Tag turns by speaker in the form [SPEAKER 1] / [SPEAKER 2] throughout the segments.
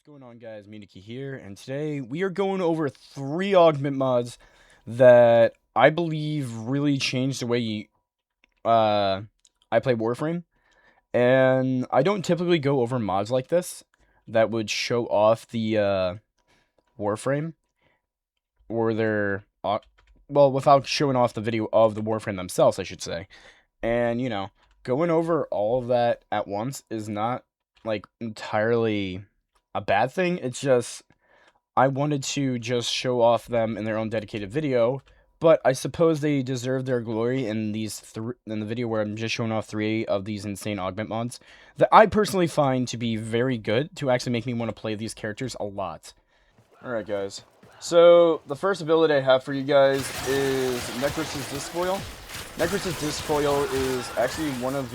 [SPEAKER 1] going on, guys? MuneyKei here, and today we are going over 3 augment mods that I believe really changed the way I play Warframe. And I don't typically go over mods like this that would show off the Warframe or their well, without showing off the video of the Warframe themselves, I should say. And going over all of that at once is not like entirely a bad thing. It's just I wanted to just show off them in their own dedicated video, but I suppose they deserve their glory in in the video where I'm just showing off 3 of these insane augment mods that I personally find to be very good to actually make me want to play these characters a lot. Alright, guys. So, the first ability I have for you guys is Necros' Disfoil. Necros' Disfoil is actually one of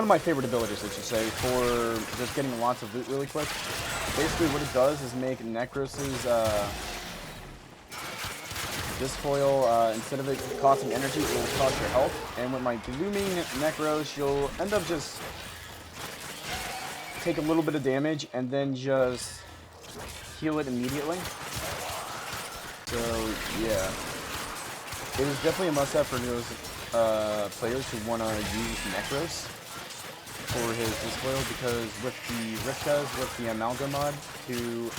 [SPEAKER 1] my favorite abilities, I should say, for just getting lots of loot really quick. Basically, what it does is make Necros' Disfoil, instead of it costing energy, it will cost your health. And with my Blooming Necros, you'll end up just take a little bit of damage and then just heal it immediately. So, yeah. It is definitely a must-have for those players who want to use Necros for his Disfoil, because with the Rifkas, with the Amalgam mod, to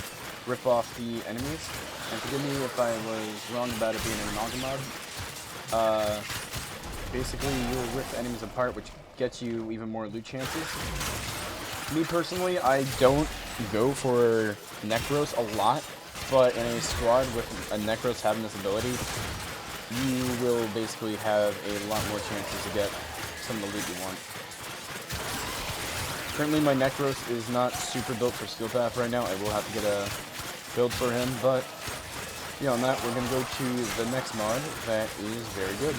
[SPEAKER 1] rip off the enemies, and forgive me if I was wrong about it being an Amalgam mod, basically you'll rip the enemies apart, which gets you even more loot chances. Me personally, I don't go for Necros a lot, but in a squad with a Necros having this ability, you will basically have a lot more chances to get some of the loot you want. Currently, my Necros is not super built for Skill Path right now. I will have to get a build for him, but beyond that, we're going to go to the next mod that is very good.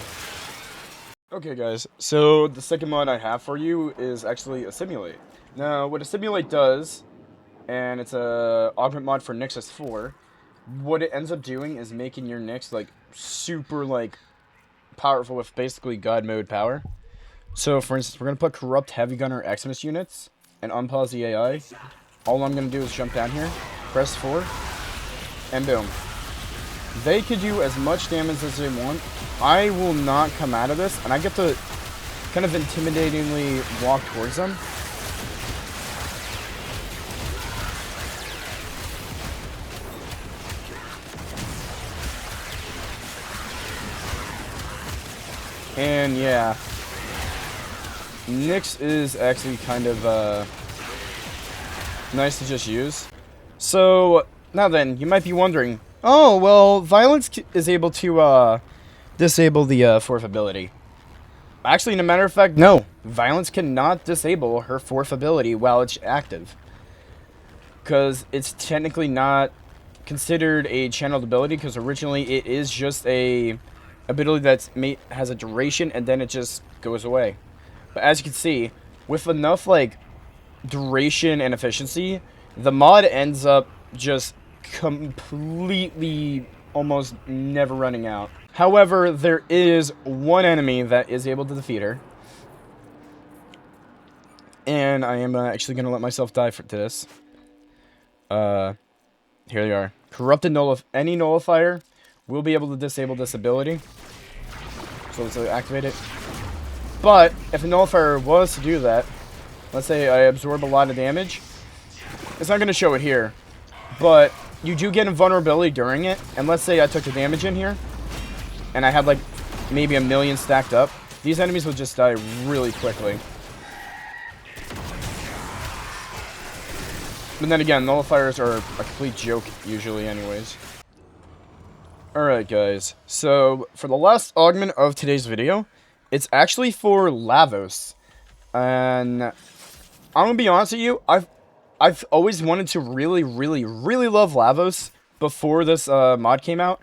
[SPEAKER 1] Okay, guys, so the second mod I have for you is actually Assimilate. Now, what Assimilate does, and it's a augment mod for Nexus 4, what it ends up doing is making your Nyx, like, super, like, powerful with basically God mode power. So, for instance, we're going to put Corrupt Heavy Gunner Eximus units and unpause the AI. All I'm going to do is jump down here, press 4, and boom. They could do as much damage as they want. I will not come out of this, and I get to kind of intimidatingly walk towards them. And yeah, Nyx is actually kind of nice to just use. So now then, you might be wondering, oh well, Violence is able to disable the 4th ability. Actually, in a matter of fact, no. Violence cannot disable her 4th ability while it's active, because it's technically not considered a channeled ability, because originally it is just a ability that has a duration and then it just goes away. But as you can see, with enough like duration and efficiency, the mod ends up just completely almost never running out. However, there is one enemy that is able to defeat her, and I am actually going to let myself die to this. Here they are. Corrupted any nullifier will be able to disable this ability. So let's activate it. But if a nullifier was to do that, let's say I absorb a lot of damage, it's not going to show it here, but you do get invulnerability during it. And let's say I took the damage in here, and I had like maybe 1 million stacked up. These enemies will just die really quickly. But then again, nullifiers are a complete joke usually anyways. Alright guys, so for the last augment of today's video, it's actually for Lavos. And I'm gonna be honest with you, I've always wanted to really love Lavos before this mod came out,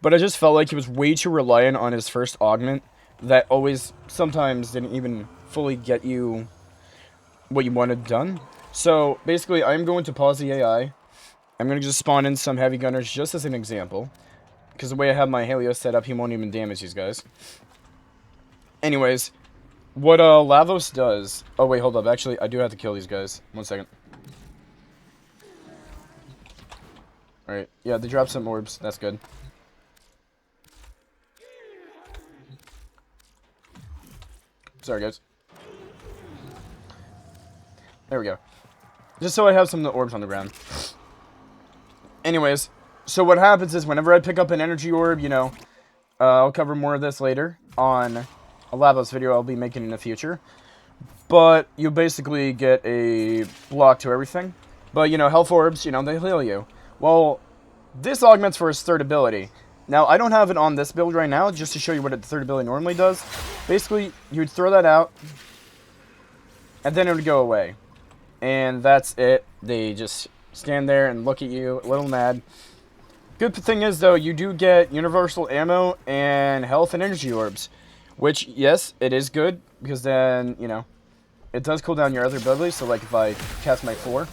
[SPEAKER 1] but I just felt like he was way too reliant on his first augment that always sometimes didn't even fully get you what you wanted done. So basically, I'm going to pause the AI. I'm going to just spawn in some heavy gunners just as an example, because the way I have my Helios set up, he won't even damage these guys. Anyways, what Lavos does... Oh, wait, hold up. Actually, I do have to kill these guys. 1 second. Alright, yeah, they dropped some orbs. That's good. Sorry, guys. There we go. Just so I have some of the orbs on the ground. Anyways, so what happens is whenever I pick up an energy orb, you know, I'll cover more of this later on a Lavos video I'll be making in the future. But you basically get a block to everything. But, you know, health orbs, you know, they heal you. Well, this augments for his third ability. Now, I don't have it on this build right now, just to show you what the third ability normally does. Basically, you would throw that out, and then it would go away. And that's it. They just stand there and look at you, a little mad. Good thing is, though, you do get universal ammo and health and energy orbs. Which, yes, it is good, because then, you know, it does cool down your other abilities. So, like, if I cast my 4,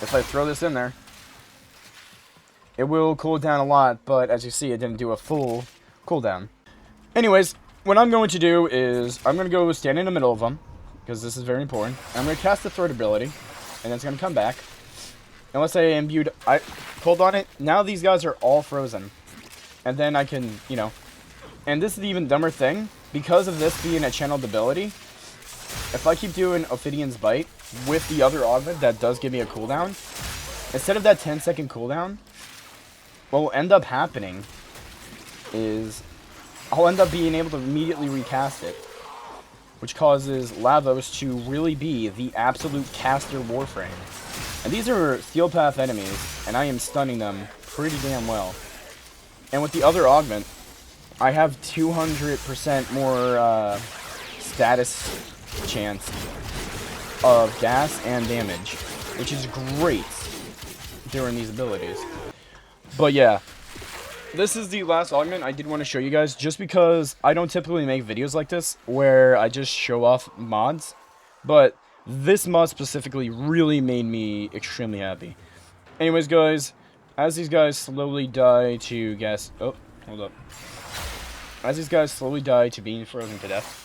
[SPEAKER 1] if I throw this in there, it will cool down a lot, but as you see, it didn't do a full cooldown. Anyways, what I'm going to do is, I'm going to go stand in the middle of them, because this is very important. I'm going to cast the third ability, and then it's going to come back. And let's say I imbued, hold on it, now these guys are all frozen. And then I can, you know, and this is the even dumber thing, because of this being a channeled ability, if I keep doing Ophidion's Bite with the other augment that does give me a cooldown, instead of that 10-second cooldown, what will end up happening is I'll end up being able to immediately recast it, which causes Lavos to really be the absolute caster Warframe. And these are Steel Path enemies, and I am stunning them pretty damn well. And with the other augment, I have 200% more status chance of gas and damage, which is great during these abilities. But yeah, this is the last augment I did want to show you guys, just because I don't typically make videos like this where I just show off mods, but this mod specifically really made me extremely happy. Anyways, guys, as these guys slowly die to gas, oh, hold up. As these guys slowly die to being frozen to death,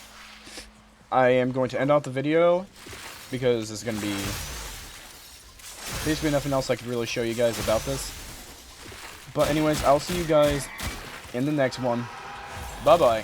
[SPEAKER 1] I am going to end off the video, because there's going to be basically nothing else I could really show you guys about this. But anyways, I'll see you guys in the next one. Bye-bye.